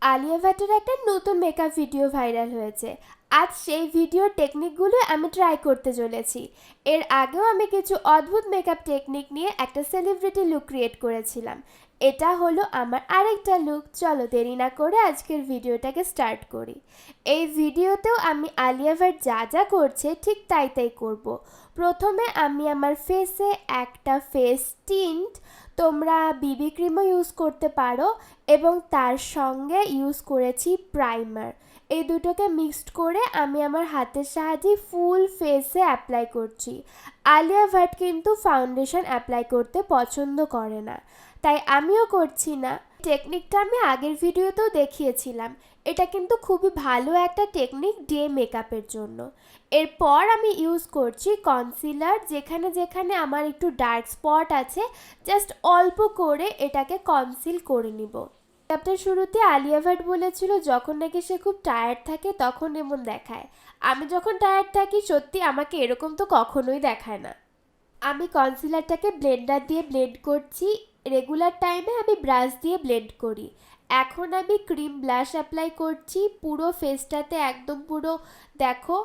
আলিয়া ভাটের একটা নতুন makeup video viral হয়েছে। আজ সেই ভিডিওর টেকনিকগুলো আমি ট্রাই করতে চলেছি। এর আগেও আমি কিছু অদ্ভুত মেকআপ টেকনিক নিয়ে একটা সেলিব্রিটি লুক ক্রিয়েট করেছিলাম। এটা হলো আমার আরেকটা লুক। চলো দেরি না করে আজকের ভিডিওটাকে স্টার্ট করি। এই ভিডিওতেও আমি আলিয়া ভাট যা যা করছে ঠিক তাই তাই করব। প্রথমে আমি আমার ফেসে একটা ফেস টিন্ট, তোমরা বিবি ক্রিমও ইউজ করতে পারো, এবং তার সঙ্গে ইউজ করেছি প্রাইমার। এই দুটোকে মিক্সড করে আমি আমার হাতের সাহায্যে ফুল ফেসে অ্যাপ্লাই করছি। আলিয়া ভাট কিন্তু ফাউন্ডেশন অ্যাপ্লাই করতে পছন্দ করে না, তাই আমিও করছি না। টেকনিকটা আমি আগের ভিডিওতেও দেখিয়েছিলাম। এটা কিন্তু খুবই ভালো একটা টেকনিক ডে মেকআপের জন্য। এরপর আমি ইউজ করছি কনসিলার। যেখানে যেখানে আমার একটু ডার্ক স্পট আছে, জাস্ট অল্প করে এটাকে কনসিল করে নিব। মেকআপটার শুরুতে আলিয়া ভাট বলেছিল যখন নাকি সে খুব টায়ার্ড থাকে তখন এমন দেখায়। আমি যখন টায়ার্ড থাকি সত্যি আমাকে এরকম তো কখনোই দেখায় না। আমি কনসিলারটাকে ব্লেন্ডার দিয়ে ব্লেন্ড করছি। রেগুলার টাইমে আমি ব্রাশ দিয়ে ব্লেন্ড করি। এখন আমি ক্রিম ব্লাশ অ্যাপ্লাই করছি পুরো ফেসটাতে, একদম পুরো দেখো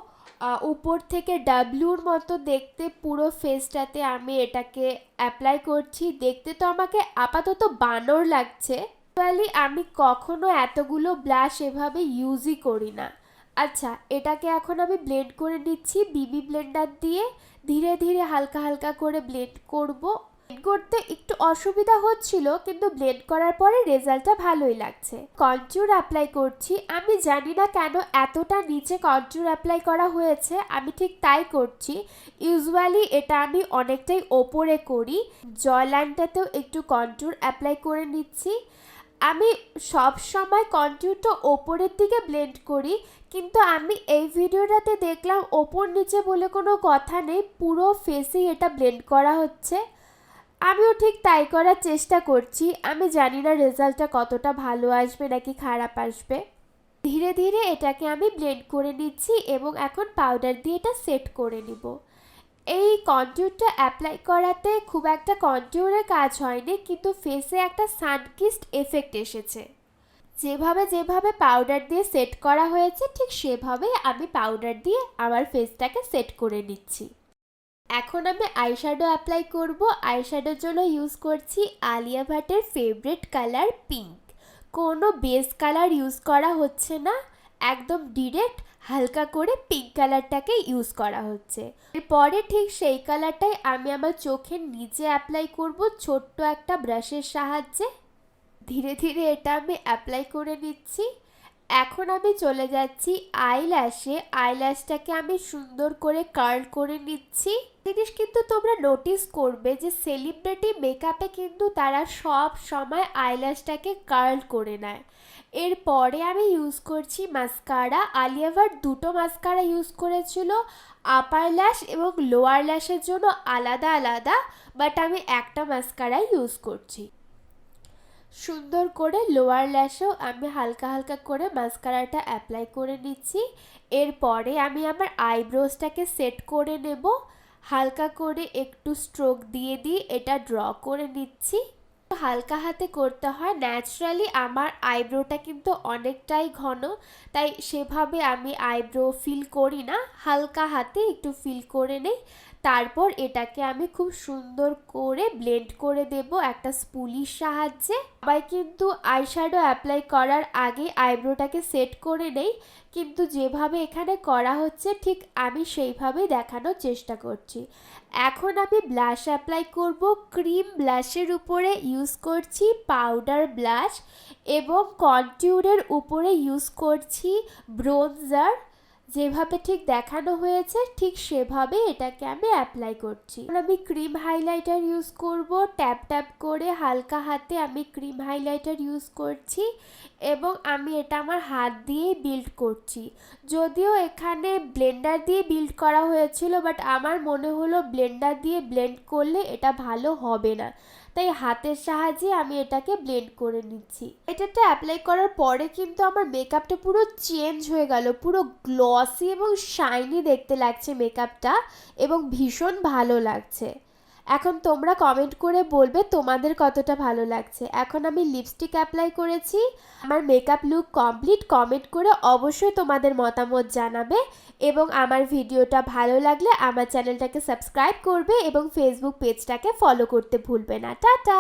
উপর থেকে ডাব্লিউর মতো দেখতে পুরো ফেসটাতে আমি এটাকে অ্যাপ্লাই করছি। দেখতে তো আমাকে আপাতত বানর লাগছে। অ্যাকচুয়ালি আমি কখনো এতগুলো ব্লাশ এভাবে ইউজই করি না। আচ্ছা, এটাকে এখন আমি ব্লেন্ড করে নিচ্ছি বিবি ব্লেন্ডার দিয়ে। ধীরে ধীরে হালকা হালকা করে ব্লেন্ড করব। ব্লেন্ড করতে একটু অসুবিধা হচ্ছিল, কিন্তু ব্লেন্ড করার পরে রেজাল্টটা ভালোই লাগছে। কনট্যুর অ্যাপ্লাই করছি। আমি জানি না কেন এতটা নিচে কনট্যুর অ্যাপ্লাই করা হয়েছে, আমি ঠিক তাই করছি। ইউজুয়ালি এটা আমি অনেকটাই ওপরে করি। জয়লাইনটাতেও একটু কনট্যুর অ্যাপ্লাই করে নিচ্ছি। আমি সব সময় কনট্যুরটা ওপরের দিকে ব্লেন্ড করি, কিন্তু আমি এই ভিডিওটাতে দেখলাম ওপর নিচে বলে কোনো কথা নেই, পুরো ফেসেই এটা ব্লেন্ড করা হচ্ছে। আমিও ঠিক তাই করার চেষ্টা করছি। আমি জানি না রেজাল্টটা কতটা ভালো আসবে নাকি খারাপ আসবে। ধীরে ধীরে এটাকে আমি ব্লেন্ড করে নিচ্ছি এবং এখন পাউডার দিয়ে এটা সেট করে নিব। এই কনট্যুরটা অ্যাপ্লাই করাতে খুব একটা কনট্যুরের কাজ হয়নি, কিন্তু ফেসে একটা সানকিস্ট এফেক্ট এসেছে। যেভাবে যেভাবে পাউডার দিয়ে সেট করা হয়েছে ঠিক সেভাবেই আমি পাউডার দিয়ে আমার ফেসটাকে সেট করে নিচ্ছি। এখন আমি আইশ্যাডো অ্যাপ্লাই করব। আইশ্যাডোর জন্য ইউজ করছি আলিয়া ভাটের ফেভারিট কালার পিঙ্ক। কোনো বেস কালার ইউজ করা হচ্ছে না, একদম ডিরেক্ট হালকা করে পিঙ্ক কালারটাকে ইউজ করা হচ্ছে। এরপরে ঠিক সেই কালারটাই আমি আমার চোখের নিচে অ্যাপ্লাই করব ছোট্ট একটা ব্রাশের সাহায্যে। ধীরে ধীরে এটা আমি অ্যাপ্লাই করে নিচ্ছি। এখন আমি চলে যাচ্ছি আইল্যাশে। আইল্যাশটাকে আমি সুন্দর করে কার্ল করে নিচ্ছি। জিনিস কিন্তু তোমরা নোটিস করবে যে সেলিব্রিটি মেকআপে কিন্তু তারা সব সময় আইল্যাশটাকে কার্ল করে নেয়। এরপরে আমি ইউজ করছি মাস্কারা। আলিয়া ভাট দুটো মাস্কারা ইউজ করেছিল, আপার ল্যাশ এবং লোয়ার ল্যাশের জন্য আলাদা আলাদা, বাট আমি একটা মাস্কারাই ইউজ করছি। সুন্দর করে লোয়ার ল্যাশেও আমি হালকা হালকা করে মাস্কারাটা অ্যাপ্লাই করে নিচ্ছি। এরপরে আমি আমার আইব্রোজটাকে সেট করে নেব। হালকা করে একটু স্ট্রোক দিয়ে দিয়ে এটা ড্র করে নিচ্ছি। হালকা হাতে করতে হয়। ন্যাচারালি আমার আইব্রোটা কিন্তু অনেকটাই ঘন, তাই সেভাবে আমি আইব্রো ফিল করি না, হালকা হাতে একটু ফিল করে নেই। তারপর এটাকে আমি খুব সুন্দর করে ব্লেন্ড করে দেব একটা স্পুলির সাহায্যে। সবাই কিন্তু আইশ্যাডো অ্যাপ্লাই করার আগে আইব্রোটাকে সেট করে নেই, কিন্তু যেভাবে এখানে করা হচ্ছে ঠিক আমি সেইভাবেই দেখানোর চেষ্টা করছি। এখন আমি ব্লাশ অ্যাপ্লাই করব। ক্রিম ব্লাশের উপরে ইউজ করছি পাউডার ব্লাশ এবং কনট্যুরের উপরে ইউজ করছি ব্রোঞ্জার। যেভাবে ঠিক দেখানো হয়েছে ঠিক সেভাবে এটাকে আমি অ্যাপ্লাই করছি। আমি ক্রিম হাইলাইটার ইউজ করব। ট্যাপ ট্যাপ করে হালকা হাতে আমি ক্রিম হাইলাইটার ইউজ করছি এবং আমি এটা আমার হাত দিয়েই বিল্ড করছি। যদিও এখানে ব্লেন্ডার দিয়ে বিল্ড করা হয়েছিল, বাট আমার মনে হলো ব্লেন্ডার দিয়ে ব্লেন্ড করলে এটা ভালো হবে না, তাই হাতের সাহায্যে আমি এটাকে ব্লেন্ড করে নিচ্ছি। এটাতে অ্যাপ্লাই করার পরে কিন্তু আমার মেকআপটা পুরো চেঞ্জ হয়ে গেল, পুরো গ্লসি এবং শাইনি দেখতে লাগছে মেকআপটা এবং ভীষণ ভালো লাগছে। এখন তোমরা কমেন্ট করে বলবে তোমাদের কতটা ভালো লাগছে। এখন আমি লিপস্টিক অ্যাপ্লাই করেছি, আমার মেকআপ লুক কমপ্লিট। কমেন্ট করে অবশ্যই তোমাদের মতামত জানাবে এবং আমার ভিডিওটা ভালো লাগলে আমার চ্যানেলটাকে সাবস্ক্রাইব করবে এবং ফেসবুক পেজটাকে ফলো করতে ভুলবে না। টাটা।